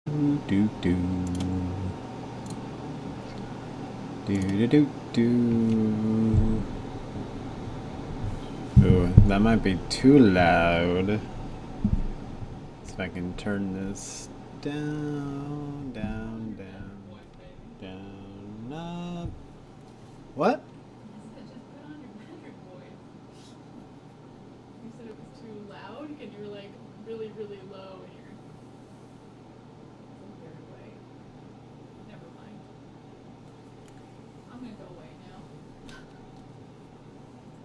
Do do do do do do. Ooh, that might be too loud. So if I can turn this down, down, down, down, up. What? I said just put on your Patrick voice. You said it was too loud, and you were like really, really low, and you're some weird way. Never mind. I'm gonna go away now.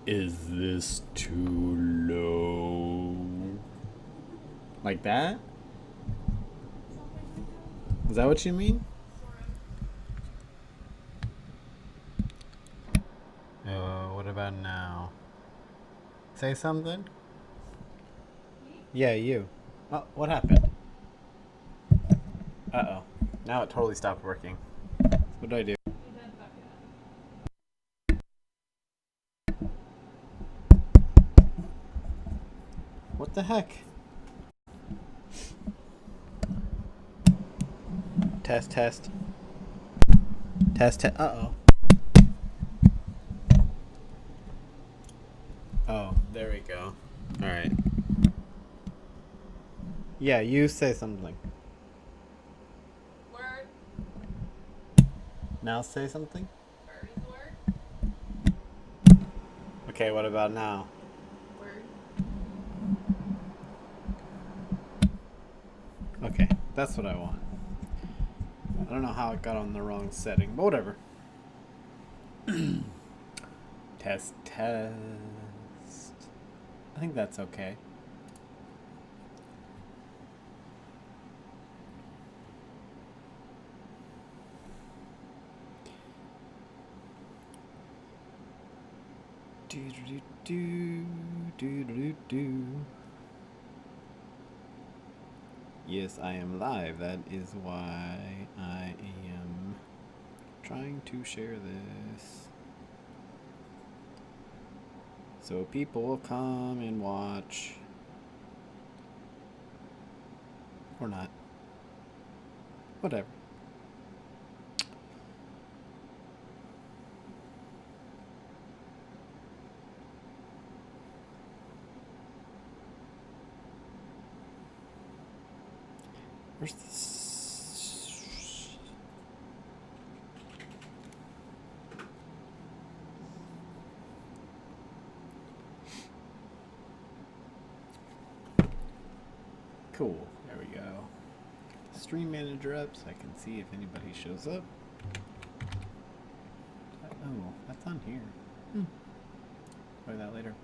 Is this too low? Like that? Something like that. Is that what you mean? Sort of. Oh, what about now? Say something? Me? Yeah, you. Oh, what happened? Uh-oh. Now it totally stopped working. What did I do? You done fucked it up. What the heck? Test, test. Test, test. Uh-oh. Oh, there we go. Alright. Yeah, you say something. Word. Now say something? Word is the word. Okay, what about now? Word. Okay, that's what I want. I don't know how it got on the wrong setting, but whatever. Test, test. I think that's okay. Do do do do do do. Yes, I am live. That is why I am trying to share this. So people will come and watch. Or not. Whatever. Where's this? Cool. There we go. Stream manager up so I can see if anybody shows up. Oh, that's on here. Try that later.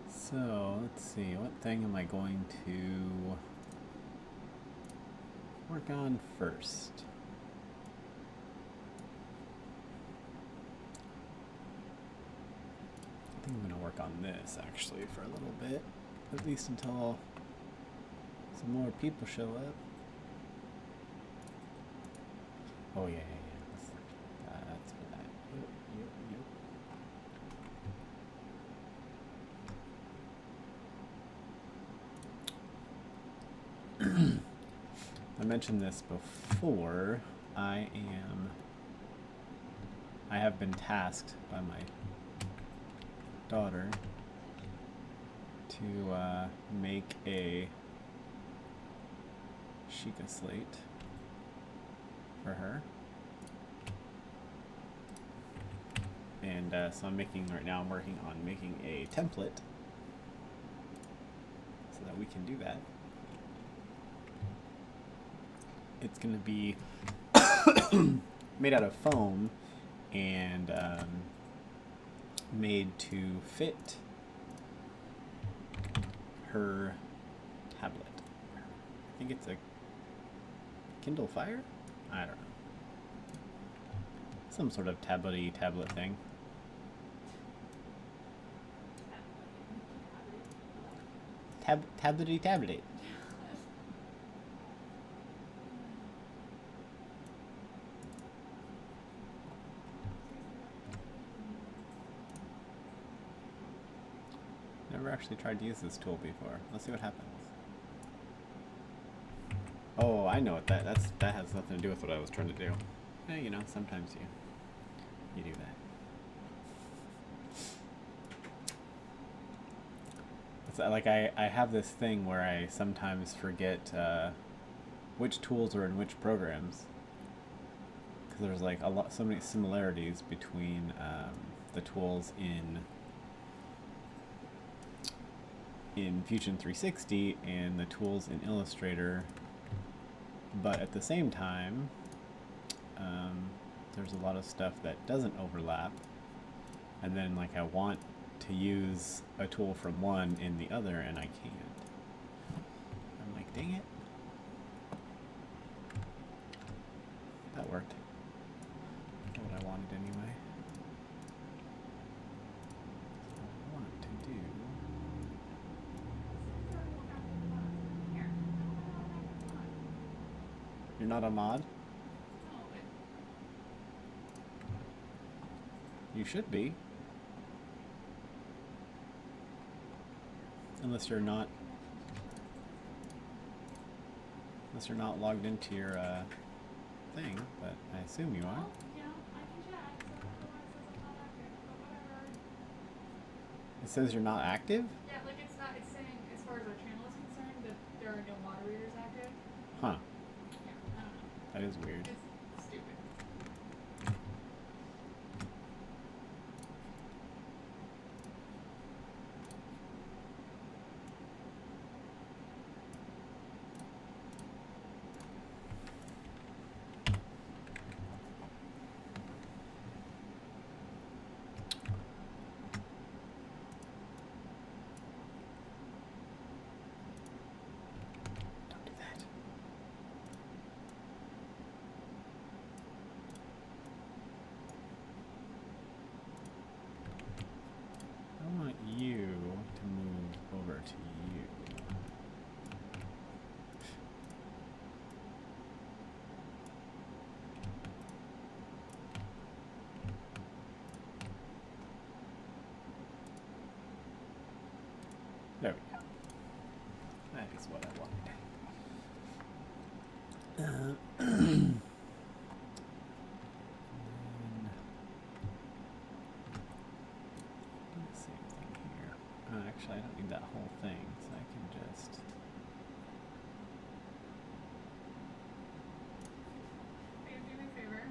So, let's see. What thing am I going to work on first? I think I'm going to work on this actually for a little bit. At least until some more people show up. Oh, yeah, yeah, yeah. That's for that. Yep. I mentioned this before. I have been tasked by my daughter to make a Sheikah slate for her. And so I'm working on making a template so that we can do that. It's going to be made out of foam and made to fit her tablet. I think it's a Kindle Fire? I don't know. Some sort of tablet thing. Tablety tablet. Never actually tried to use this tool before. Let's see what happens. Oh, I know what that has nothing to do with what I was trying to do. Yeah, you know, sometimes you do that. It's like I have this thing where I sometimes forget which tools are in which programs, because there's like so many similarities between the tools in Fusion 360 and the tools in Illustrator, but at the same time, there's a lot of stuff that doesn't overlap, and then like I want to use a tool from one in the other and I can't. I'm like, dang it. That worked. What I wanted anyway. So I want to do... You're not a mod? No, but You should be. Unless you're not logged into your thing, but I assume you are. well, you know, I can check. So otherwise it says I'm not active. But whatever. It says you're not active? Yeah, like it's not. It's saying as far as our channel is concerned that there are no moderators active. Huh. Yeah, I don't know. That is weird. It's stupid. Don't do that. I want you to move over to you. There we go. That is what I wanted. Do the same thing here. Actually, I don't need that whole thing, so I can just... Hey, do me a favor.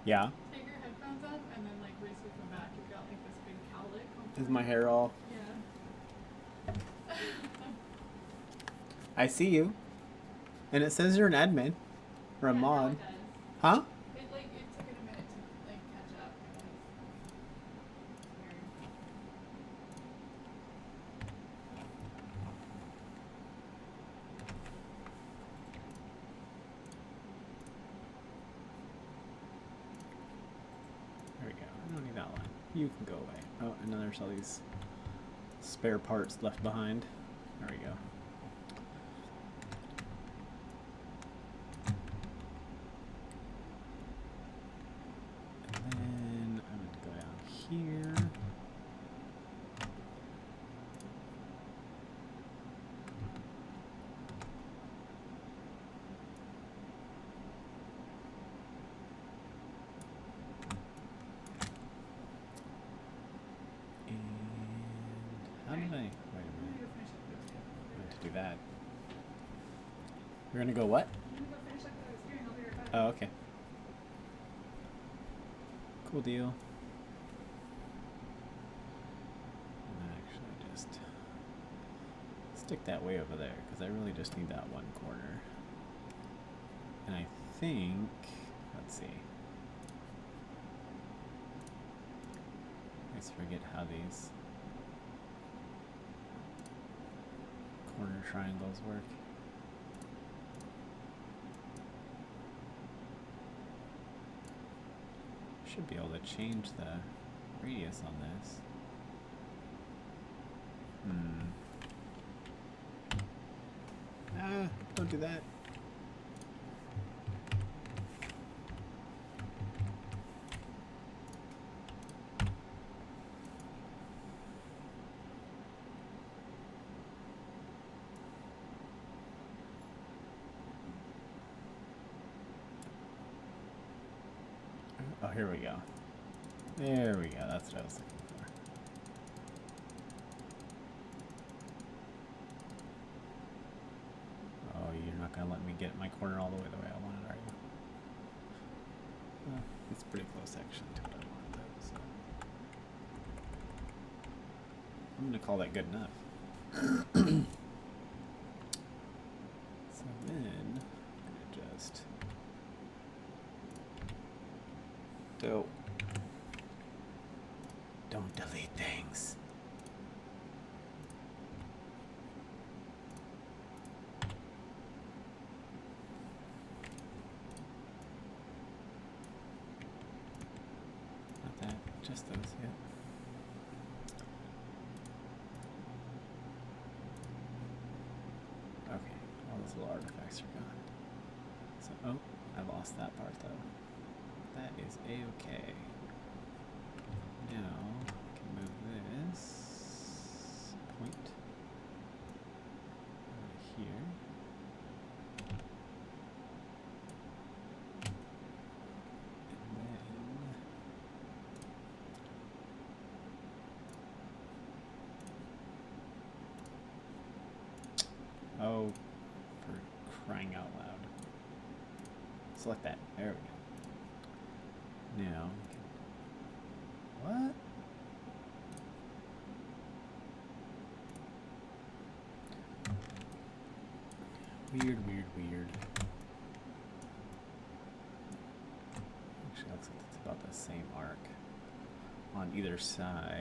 Yeah? Take your headphones up and then like re-switch them back. You've got like this big cowlick. Is my hair all... Yeah. I see you. And it says you're an admin. Or a Yeah, mod. now it does. Huh? It like it took it a minute to like catch up. It was weird. There we go. I don't need that one. You can go away. Oh, and then there's all these spare parts left behind. There we go. And then I'm going to go down here. And how did I... Wait a I'm minute. gonna go finish up those two. I meant to do that. We're going to go what? I'm gonna go finish up what I was doing. I'll be right back. Oh, okay. Cool deal. And actually just stick that way over there, because I really just need that one corner. And I think, let's see. I always forget how these corner triangles work. Should be able to change the radius on this. Ah, don't do that. here we go. There we go. That's what I was looking for. Oh, you're not going to let me get my corner all the way I want it, are you? Well, it's pretty close, actually, to what I want, though. So I'm going to call that good enough. So then, I'm going to just... Don't delete things. Not that, just those, yeah. Okay, all those little artifacts are gone. So, oh, I lost that part though. That is a-okay. Now, I can move this point over here. And then oh, for crying out loud. Select that. There we go. Now, what? Weird. Actually, looks like it's about the same arc on either side. I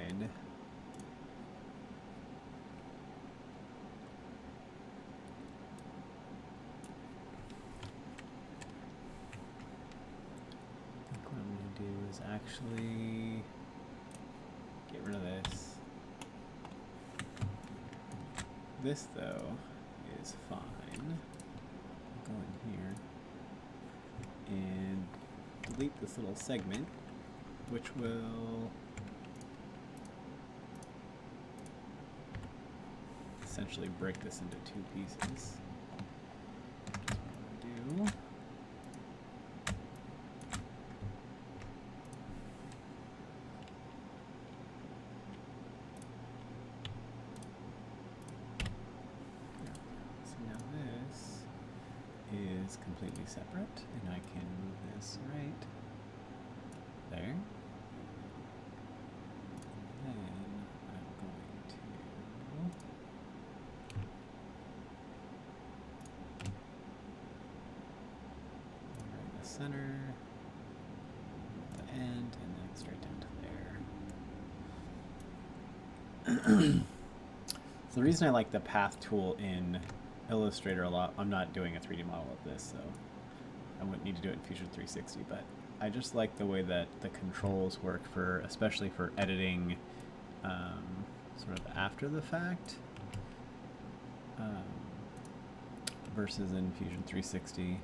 think what I'm going to do is actually get rid of this. This, though, is fine. Go in here and delete this little segment, which will essentially break this into two pieces. That's what I'm going to do. Is completely separate, and I can move this right there. Then I'm going to right in the center, the end, and then straight down to there. So the reason I like the path tool in Illustrator a lot, I'm not doing a 3D model of this, so I wouldn't need to do it in Fusion 360, but I just like the way that the controls work for, especially for editing sort of after the fact versus in Fusion 360.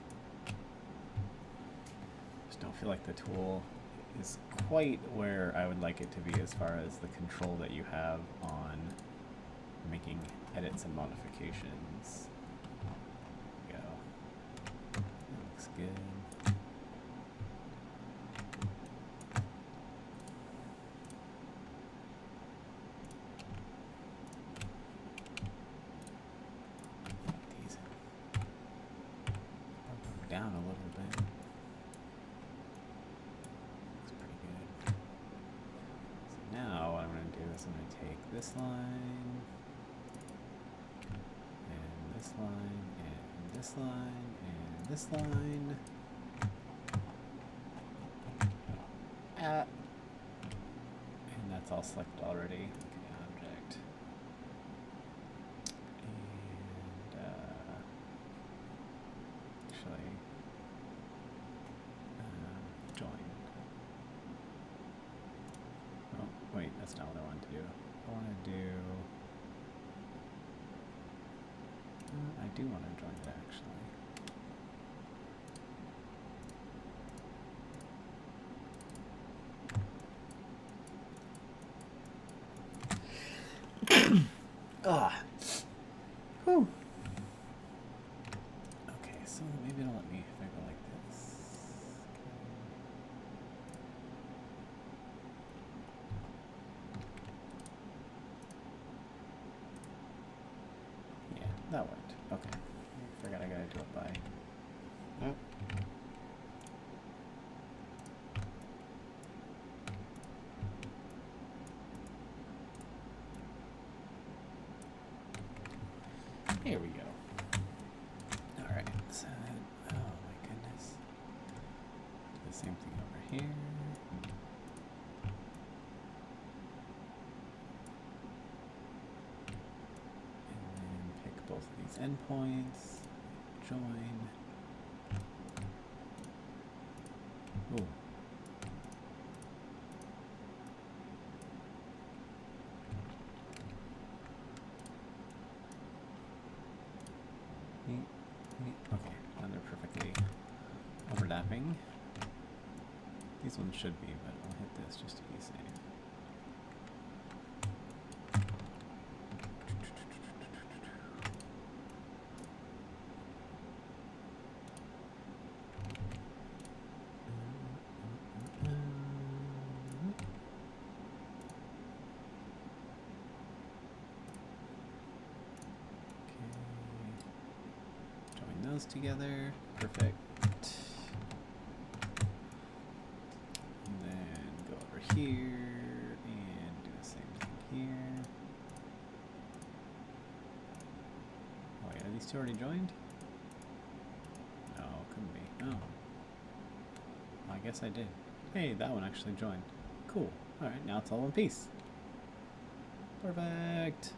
Just don't feel like the tool is quite where I would like it to be as far as the control that you have on making edits and modifications. There we go. That looks good. These bump them down a little bit. Looks pretty good. So now what I'm going to do is I'm going to take this line, this line, and this line, and this line. And that's all selected already. Okay, object. And actually, join. Oh, wait, that's not what I wanted to do. I want to do... I do want to join it, actually. Whew. Okay, so maybe it'll let me if I go like this. That worked. Okay. I forgot I gotta do it by. Nope. Here we go. Alright, so, oh my goodness. Do the same thing over here. And then pick both of these endpoints. Join. Ooh. Okay, now they're perfectly overlapping. These ones should be, but I'll hit this just to be safe. Together. Perfect. And then go over here and do the same thing here. Oh wait, are these two already joined? No, couldn't be. Oh. Well, I guess I did. Hey, that one actually joined. Cool. Alright, now it's all one piece. Perfect.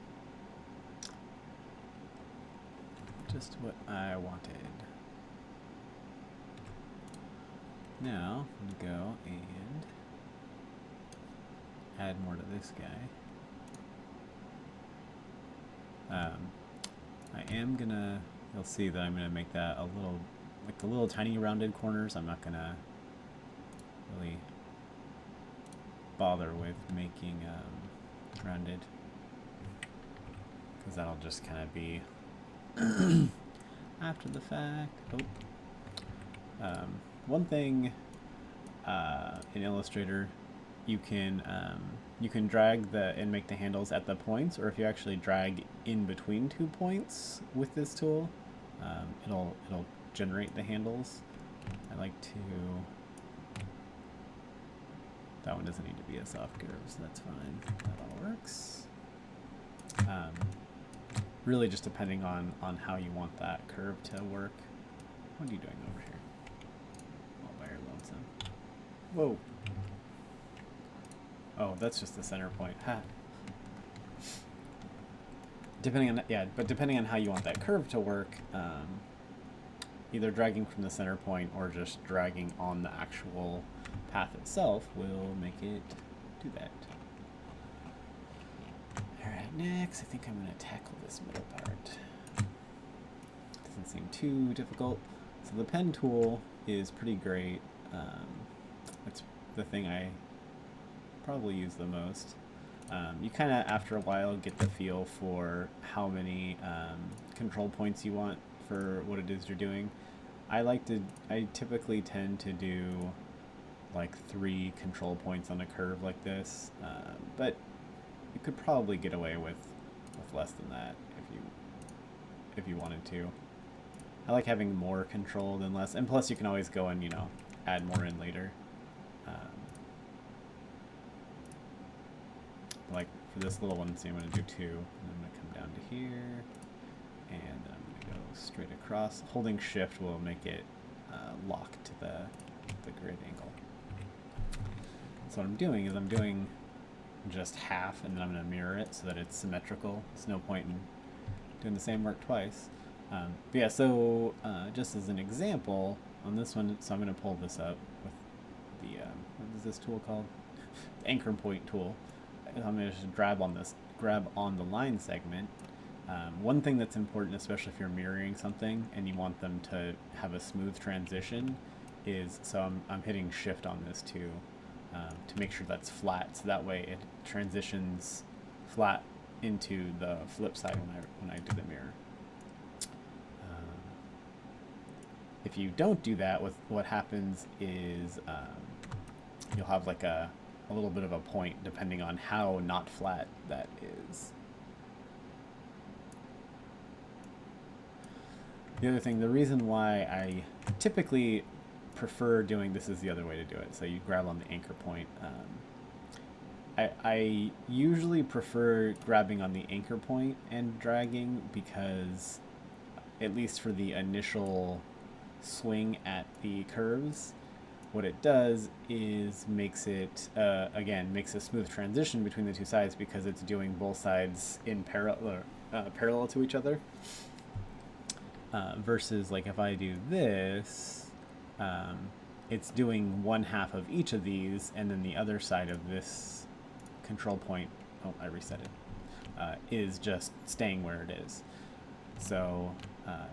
Just what I wanted. Now, I'm going to go and add more to this guy. I am going to, you'll see that I'm going to make that a little, like the little tiny rounded corners. I'm not going to really bother with making rounded, because that'll just kind of be after the fact. Oh. One thing in Illustrator, you can drag and make the handles at the points, or if you actually drag in between 2 points with this tool, it'll generate the handles. I like to. That one doesn't need to be a soft curve, so that's fine. That all works. Really just depending on how you want that curve to work. What are you doing over here? All by your lonesome. Whoa. Oh, that's just the center point. Ha. Depending on how you want that curve to work, either dragging from the center point or just dragging on the actual path itself will make it do that. Alright, next I think I'm going to tackle this middle part. Doesn't seem too difficult. So the pen tool is pretty great. It's the thing I probably use the most. You kind of, after a while, get the feel for how many control points you want for what it is you're doing. I typically tend to do like 3 control points on a curve like this, but you could probably get away with less than that if you wanted to. I like having more control than less, and plus you can always go and, add more in later. Like for this little one, see, I'm going to do 2, and I'm going to come down to here, and then I'm going to go straight across. Holding shift will make it lock to the grid angle. So what I'm doing is I'm doing just half, and then I'm going to mirror it so that it's symmetrical. There's no point in doing the same work twice. But yeah, so just as an example, on this one, so I'm going to pull this up with the, what is this tool called? The anchor point tool. I'm going to just grab on the line segment. One thing that's important, especially if you're mirroring something and you want them to have a smooth transition, is, so I'm hitting shift on this too, to make sure that's flat, so that way it transitions flat into the flip side when I do the mirror. If you don't do that, what happens is you'll have like a little bit of a point depending on how not flat that is. The other thing, the reason why I typically prefer doing this is the other way to do it. So you grab on the anchor point. I usually prefer grabbing on the anchor point and dragging because, at least for the initial swing at the curves, what it does is makes it, again, makes a smooth transition between the two sides because it's doing both sides in parallel to each other. Versus like if I do this, it's doing one half of each of these, and then the other side of this control point, oh, I reset it, is just staying where it is. So,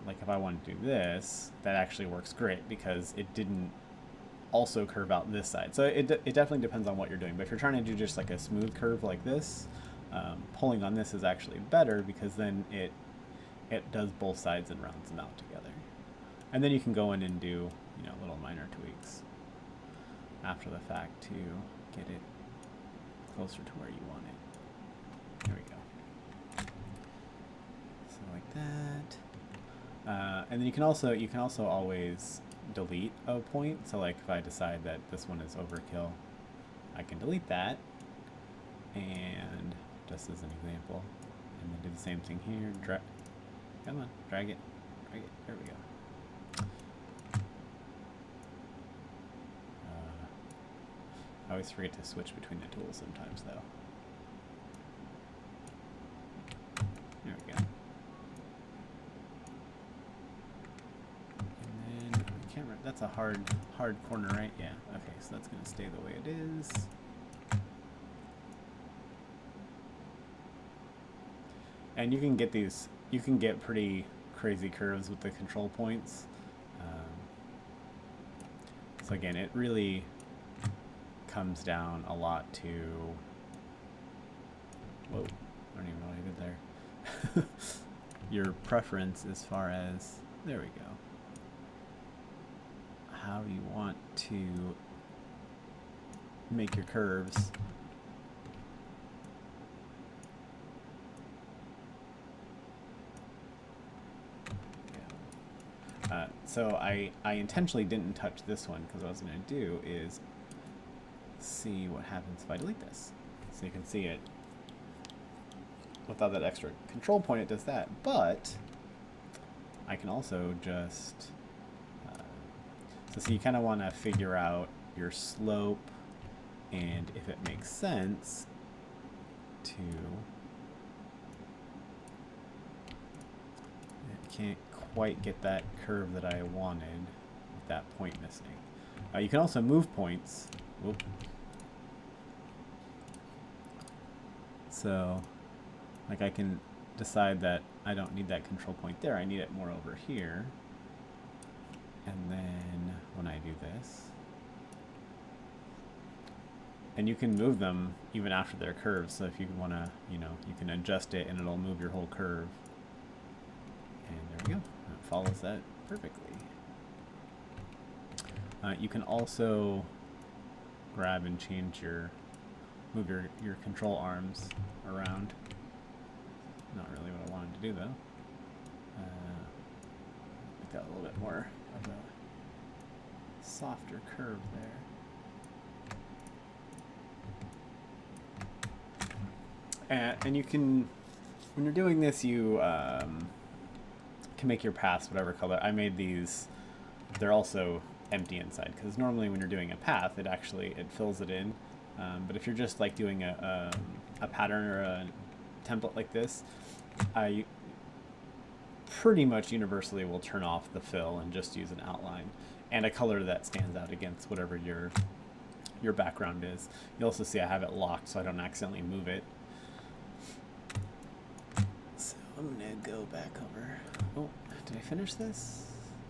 like if I want to do this, that actually works great because it didn't also curve out this side. So it definitely depends on what you're doing. But if you're trying to do just like a smooth curve like this, pulling on this is actually better because then it does both sides and rounds them out together. And then you can go in and do, little minor tweaks after the fact to get it closer to where you want it. There we go. So like that. And then you can also always delete a point. So like if I decide that this one is overkill, I can delete that. And just as an example, and then do the same thing here. Come on, drag it. There we go. I always forget to switch between the tools sometimes, though. There we go. And then I can't remember. That's a hard corner, right? Yeah. Okay, so that's going to stay the way it is. And you can get these. You can get pretty crazy curves with the control points. So again, it really comes down a lot to, whoa, I don't even know what I did there. Your preference as far as, there we go, how you want to make your curves. So I intentionally didn't touch this one because what I was going to do is see what happens if I delete this. So you can see it without that extra control point, it does that. But I can also just, so you kind of want to figure out your slope and if it makes sense to, I can't quite get that curve that I wanted with that point missing. You can also move points. Whoop. So, like I can decide that I don't need that control point there, I need it more over here. And then when I do this, and you can move them even after they're curved, so if you want to, you can adjust it and it'll move your whole curve. And there we go, it follows that perfectly. You can also grab and change move your control arms around. Not really what I wanted to do though. Make that a little bit more of a softer curve there. And you can, when you're doing this, you can make your paths whatever color. I made these, they're also empty inside because normally when you're doing a path, it fills it in. But if you're just like doing a pattern or a template like this, I pretty much universally will turn off the fill and just use an outline and a color that stands out against whatever your background is. You'll also see I have it locked so I don't accidentally move it. So I'm gonna go back over. Oh, did I finish this?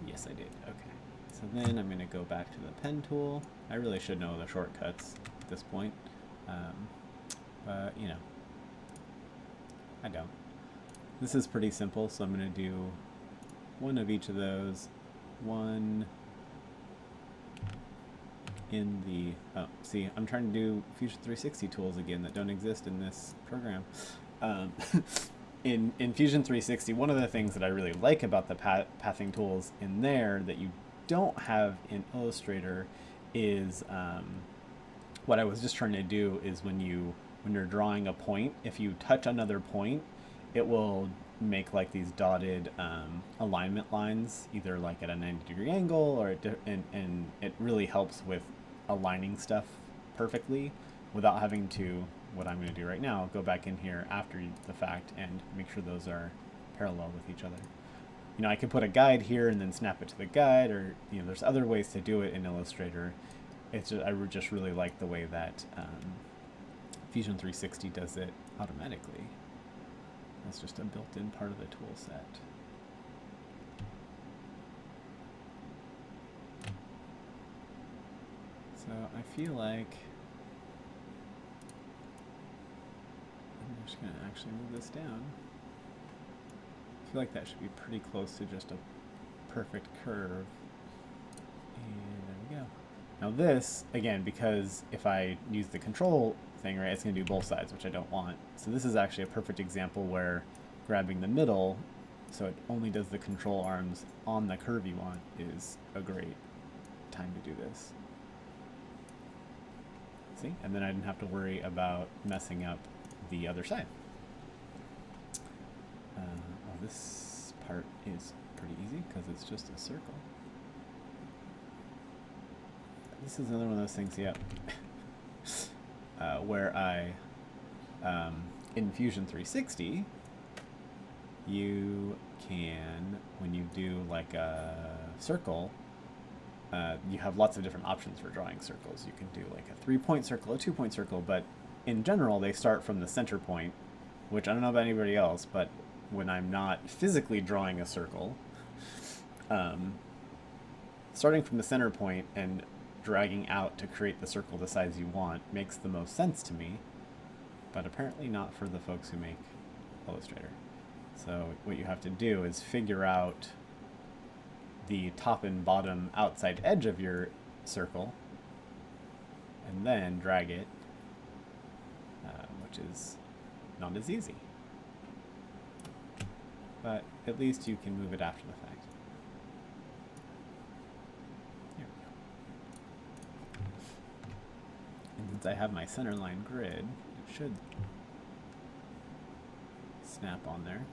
Yes, I did. Okay. So then I'm gonna go back to the pen tool. I really should know the shortcuts at this point, but I don't. This is pretty simple, so I'm going to do one of each of those. One in the, see, I'm trying to do Fusion 360 tools again that don't exist in this program. in Fusion 360, one of the things that I really like about the pathing tools in there that you don't have in Illustrator is what I was just trying to do is when you're drawing a point, if you touch another point, it will make like these dotted alignment lines, either like at a 90-degree angle or and it really helps with aligning stuff perfectly without having to, what I'm going to do right now, go back in here after the fact and make sure those are parallel with each other. You know, I could put a guide here and then snap it to the guide, or you know, there's other ways to do it in Illustrator. It's just, I just really like the way that Fusion 360 does it automatically. That's just a built-in part of the tool set. So I feel like I'm just going to actually move this down. I feel like that should be pretty close to just a perfect curve. And there we go. Now this, again, because if I use the control thing, right, it's going to do both sides, which I don't want. So this is actually a perfect example where grabbing the middle, so it only does the control arms on the curve you want, is a great time to do this. See? And then I didn't have to worry about messing up the other side. Oh, this part is pretty easy because it's just a circle. This is another one of those things, yeah, where I, in Fusion 360, you can, when you do like a circle, you have lots of different options for drawing circles. You can do like a 3-point circle, a 2-point circle, but in general, they start from the center point, which I don't know about anybody else, but when I'm not physically drawing a circle, starting from the center point and dragging out to create the circle the size you want makes the most sense to me, but apparently not for the folks who make Illustrator. So what you have to do is figure out the top and bottom outside edge of your circle and then drag it, which is not as easy. But at least you can move it after the fact. Here we go. And since I have my center line grid, it should snap on there.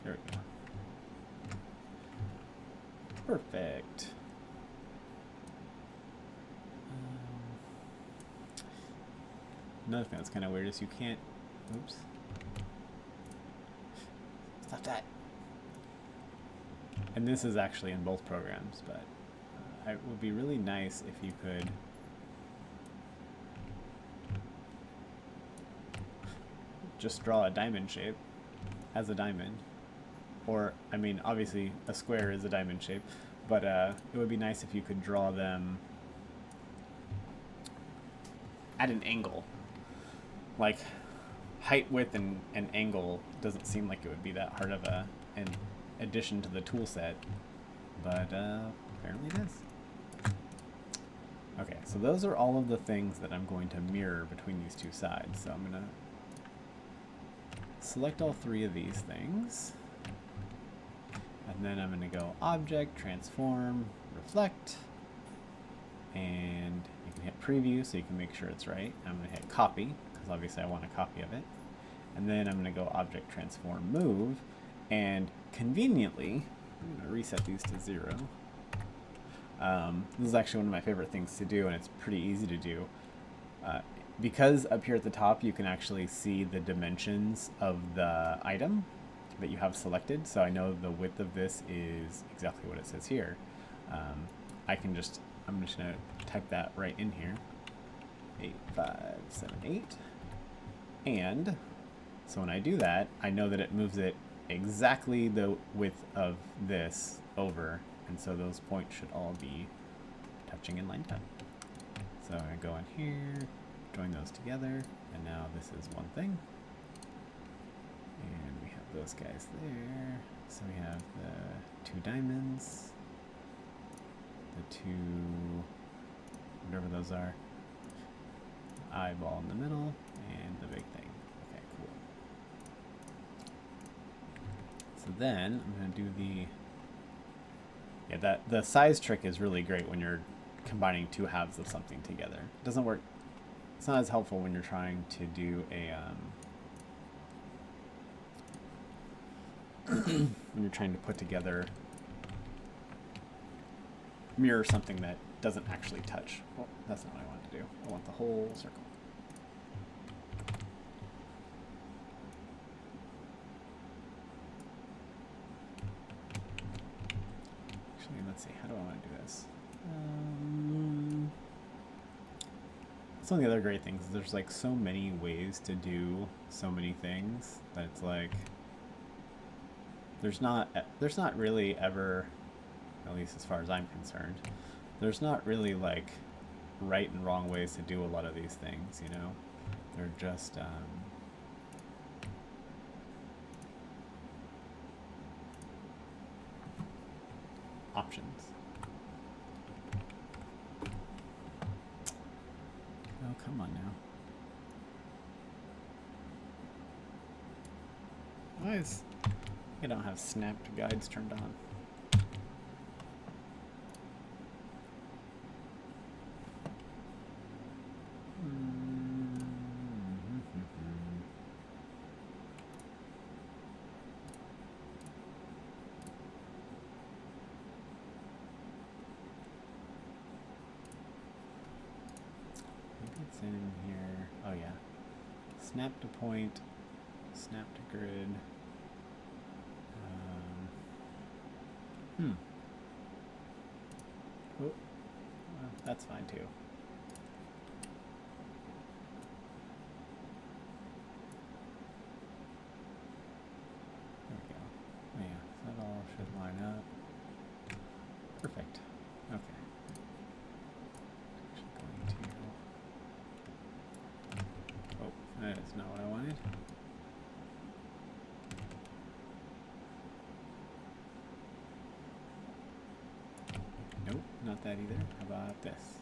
There we go. Perfect. Another thing that's kind of weird is you can't. Oops. Stop that. And this is actually in both programs, but it would be really nice if you could just draw a diamond shape as a diamond. Or, I mean, obviously a square is a diamond shape, but it would be nice if you could draw them at an angle. Like, height, width, and angle doesn't seem like it would be that hard of an addition to the tool set, but apparently it is. Okay, so those are all of the things that I'm going to mirror between these two sides. So I'm going to select all three of these things. And then I'm going to go Object, Transform, Reflect, and you can hit Preview so you can make sure it's right. I'm going to hit Copy, because obviously I want a copy of it. And then I'm going to go Object, Transform, Move, and conveniently, I'm going to reset these to 0. This is actually one of my favorite things to do, and it's pretty easy to do. Because up here at the top you can actually see the dimensions of the item that you have selected, so I know the width of this is exactly what it says here. I'm just going to type that right in here, 8578, and so when I do that, I know that it moves it exactly the width of this over, and so those points should all be touching in line 10. So I go in here, join those together, and now this is one thing. And we have those guys there. So we have the 2 diamonds, the 2, whatever those are. eyeball in the middle and the big thing. Okay, cool. So then I'm going to do the size trick is really great when you're combining two halves of something together. It doesn't work. It's not as helpful when you're trying to do a when you're trying to put together mirror something that doesn't actually touch. Well, that's not what I want to do. I want the whole circle. Actually, let's see. How do I want to do this? Some of the other great things is there's like so many ways to do so many things that it's like there's not really ever, at least as far as I'm concerned, there's not really like right and wrong ways to do a lot of these things, you know? They're just options. Oh, come on now. Why is I don't have snapped guides turned on? In here. Oh yeah. Snap to point, snap to grid. Oh, well, that's fine too. There we go. Oh yeah, that all should line up. Perfect. Okay. Oh, that is not what I wanted. Nope, not that either. How about this?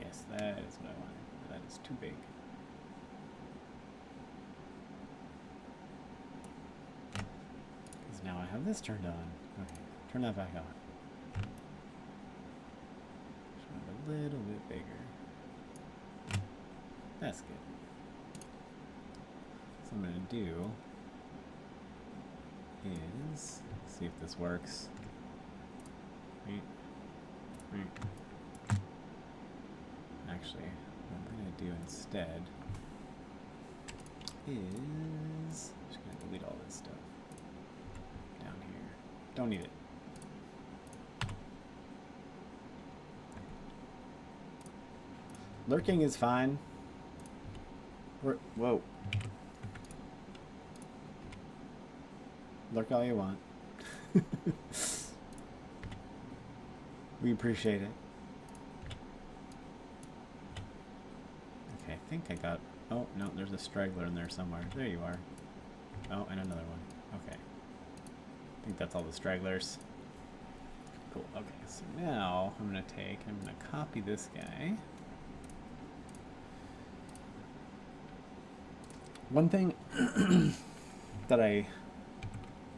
Yes, that is what I wanted. That is too big. Because now I have this turned on. Okay, turn that back on. Show it a little bit bigger. That's good. So what I'm going to do is see if this works. Actually, what I'm going to do instead is I'm just going to delete all this stuff down here. Don't need it. Lurking is fine. Whoa. Lurk all you want. We appreciate it. Okay, I think I got... Oh, no, there's a straggler in there somewhere. There you are. Oh, and another one. Okay. I think that's all the stragglers. Cool. Okay, so now I'm going to copy this guy. One thing that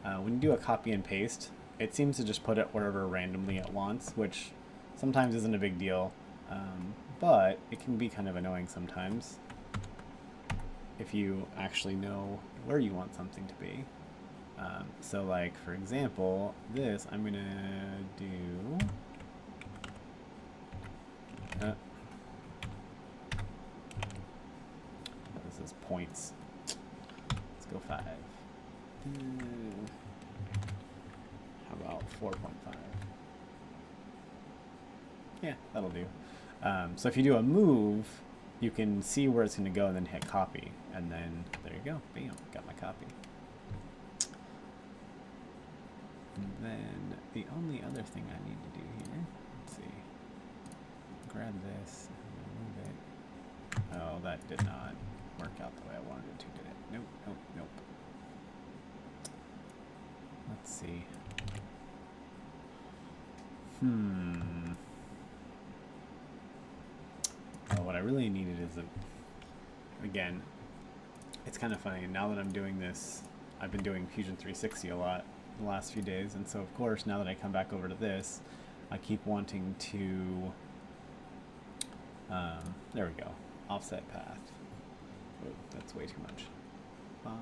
when you do a copy and paste, it seems to just put it wherever randomly it wants, which sometimes isn't a big deal, but it can be kind of annoying sometimes if you actually know where you want something to be. So like, for example, this I'm going to do... this is points. Let's go 5. How about 4.5? Yeah, that'll do. So if you do a move, you can see where it's going to go and then hit copy. And then, there you go. Bam, got my copy. And then the only other thing I need to do here, let's see. Grab this and move it. Oh, that did not work out the way I wanted it to, did it? Nope, nope, nope. Let's see. Oh, what I really needed is a, again, it's kind of funny. Now that I'm doing this, I've been doing Fusion 360 a lot the last few days, and so of course now that I come back over to this, I keep wanting to, there we go, offset path. Oh, that's way too much. 5,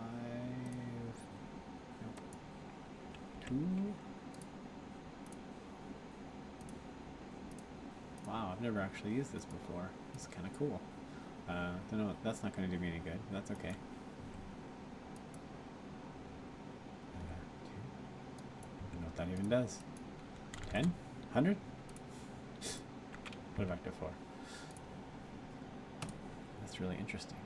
nope, 2. Wow, I've never actually used this before. This is kind of cool. Don't know, that's not going to do me any good. That's okay. 2. I don't know what that even does. 10? 100? What vector 4? That's really interesting.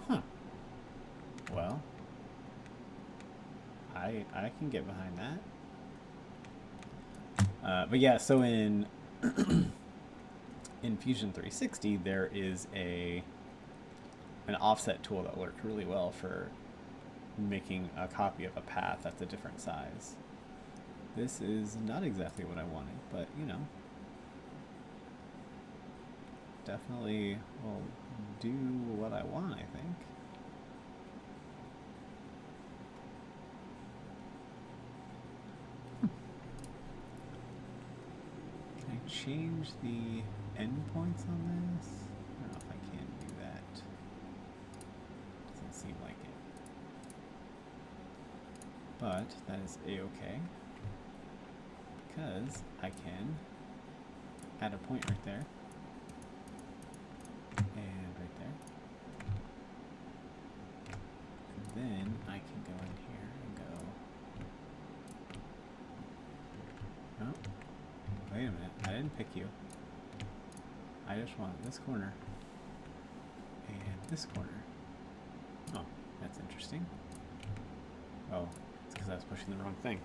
Huh. Well, I can get behind that. But yeah, so in in Fusion 360 there is an offset tool that worked really well for making a copy of a path that's a different size. This is not exactly what I wanted, but you know, definitely will do what I want, I think. Can I change the endpoints on this? I don't know if I can do that. Doesn't seem like it. But that is a-okay, because I can add a point right there, and right there, and then I can go in here and go, oh, wait a minute, I didn't pick you, I just want this corner, and this corner. Oh, that's interesting. Oh, it's because I was pushing the wrong thing.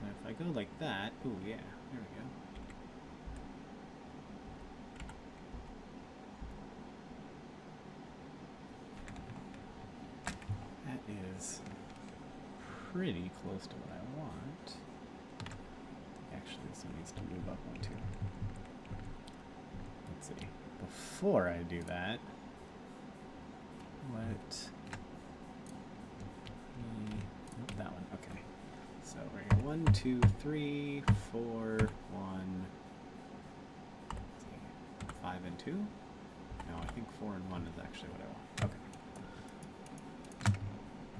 So if I go like that, ooh yeah, there we go. That is pretty close to what I want. Actually, this one needs to move up one too. Let's see. Before I do that, nope, that one, okay. So we're going 1, 2, 3, 4, 1, 5 and 2. No, I think 4 and 1 is actually what I want. Okay.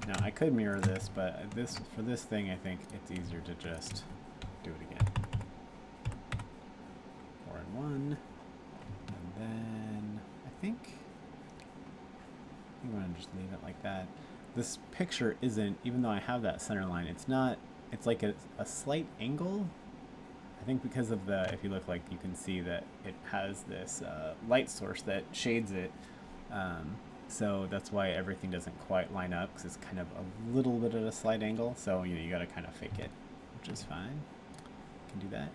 Now I could mirror this, but for this thing, I think it's easier to just do it again. 4 and 1, and then I think I'm going to just leave it like that. This picture isn't, even though I have that center line, it's not, it's like a slight angle. I think because of the, if you look, like you can see that it has this light source that shades it. So that's why everything doesn't quite line up, because it's kind of a little bit at a slight angle. So, you know, you got to kind of fake it, which is fine. You can do that.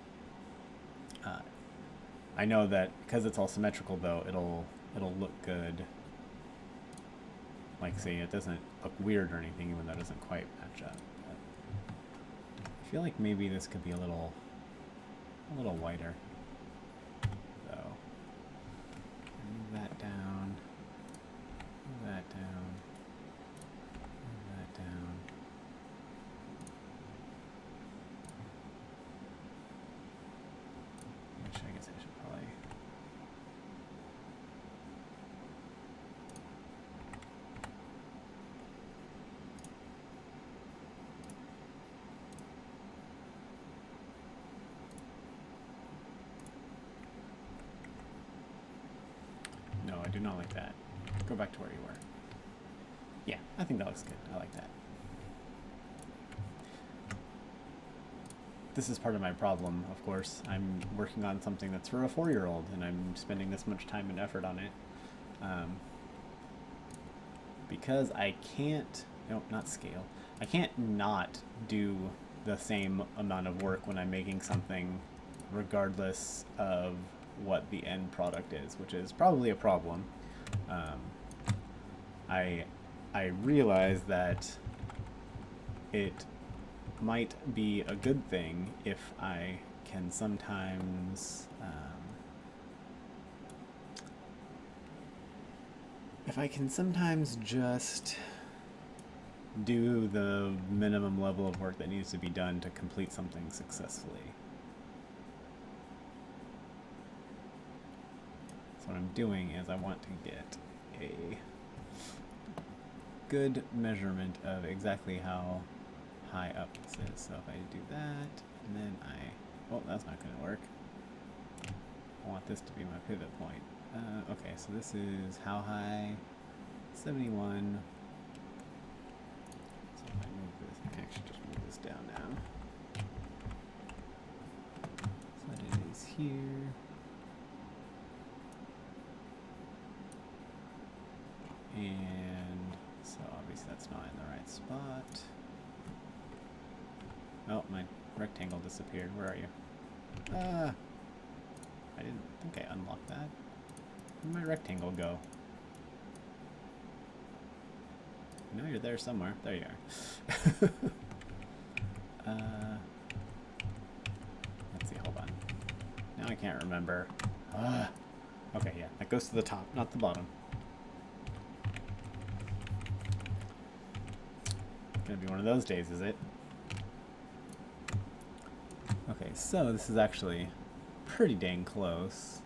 I know that because it's all symmetrical though, it'll look good. Like, say, it doesn't look weird or anything, even though it doesn't quite match up. But I feel like maybe this could be a little whiter. So move that down, move that down, move that down. Which I guess I should probably. No, I do not like that. Go back to where you were. Yeah, I think that looks good. I like that. This is part of my problem, of course. I'm working on something that's for a 4-year-old, and I'm spending this much time and effort on it. Because I can't, no, not scale. I can't not do the same amount of work when I'm making something, regardless of what the end product is, which is probably a problem. I realize that it might be a good thing if I can sometimes just do the minimum level of work that needs to be done to complete something successfully. So what I'm doing is I want to get a good measurement of exactly how high up this is. So if I do that, and then oh, that's not going to work. I want this to be my pivot point. Okay, so this is how high? 71. So if I move this, I can actually just move this down now. So that it is here. And so obviously that's not in the right spot. Oh, my rectangle disappeared. Where are you? I didn't think I unlocked that. Where'd my rectangle go? I know you're there somewhere. There you are. Let's see, hold on. Now I can't remember. Okay, yeah, that goes to the top, not the bottom. Gonna be one of those days, is it? Okay, so this is actually pretty dang close.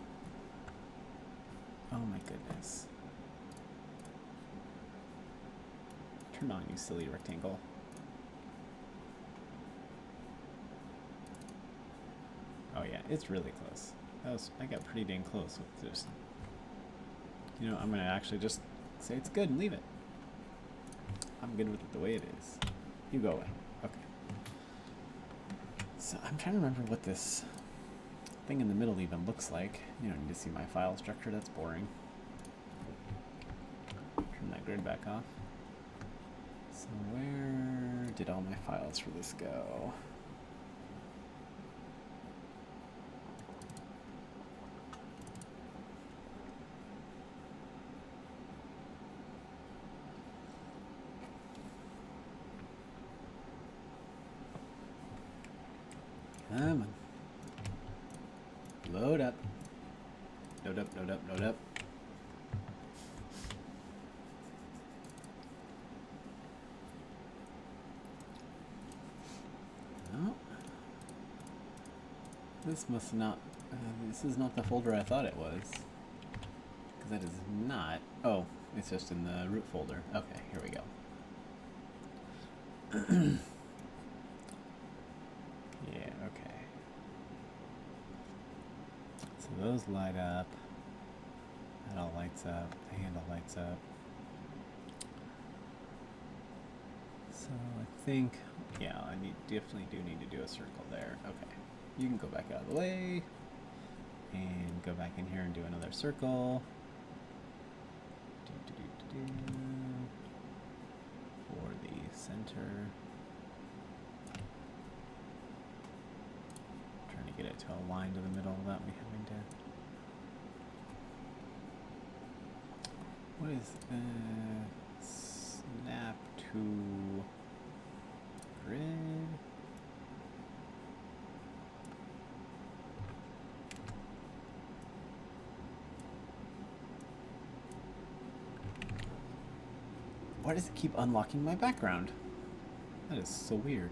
Oh my goodness. Turn on, you silly rectangle. Oh yeah, it's really close. I got pretty dang close with this. You know, I'm gonna actually just say it's good and leave it. I'm good with it the way it is. You go away. Okay. So I'm trying to remember what this thing in the middle even looks like. You don't need to see my file structure, that's boring. Turn that grid back off. So where did all my files for this go? Come on. Load up. Load up, load up, load up. No. This must not... this is not the folder I thought it was. Because that is not... Oh, it's just in the root folder. Okay, here we go. Yeah, okay. So those light up. That all lights up. The handle lights up. So I think, yeah, I definitely do need to do a circle there. Okay, you can go back out of the way and go back in here and do another circle. For the center. Trying to get it to align to the middle without me having to. What is snap to grid? Why does it keep unlocking my background? That is so weird.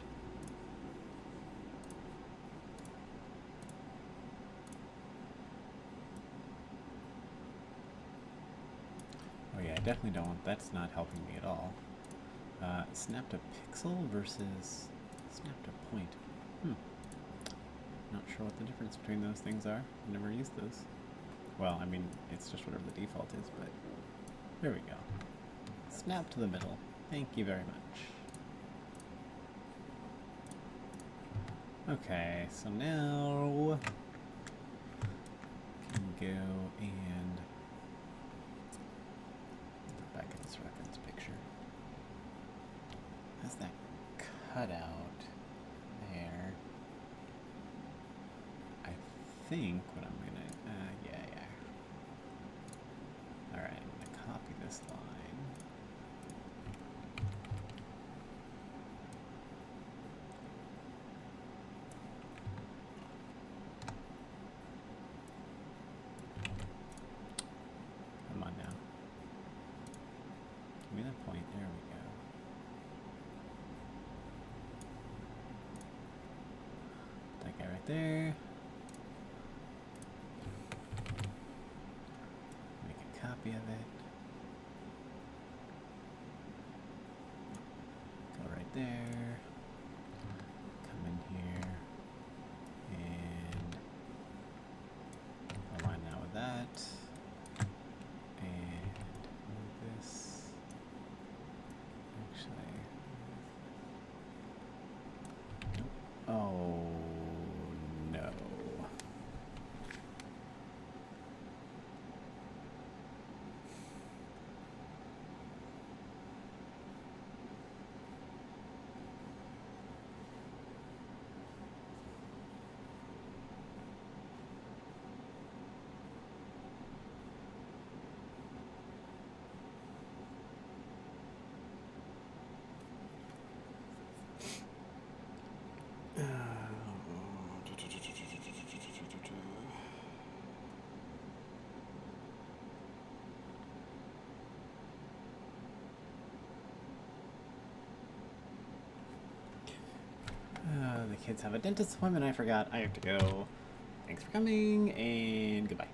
Oh yeah, I definitely don't want, that's not helping me at all. Snap to pixel versus snap to point. Not sure what the difference between those things are. I've never used those. Well, I mean, it's just whatever the default is, but there we go. Snap to the middle. Thank you very much. Okay, so now we can go and look back at this reference picture. How's that cutout there? I think what I'm gonna, yeah. All right, I'm gonna copy this line. there. Make a copy of it. Go right there. Come in here and align that with that. And move this. Actually, nope. Oh no. The kids have a dentist appointment. I forgot. I have to go. Thanks for coming, and goodbye.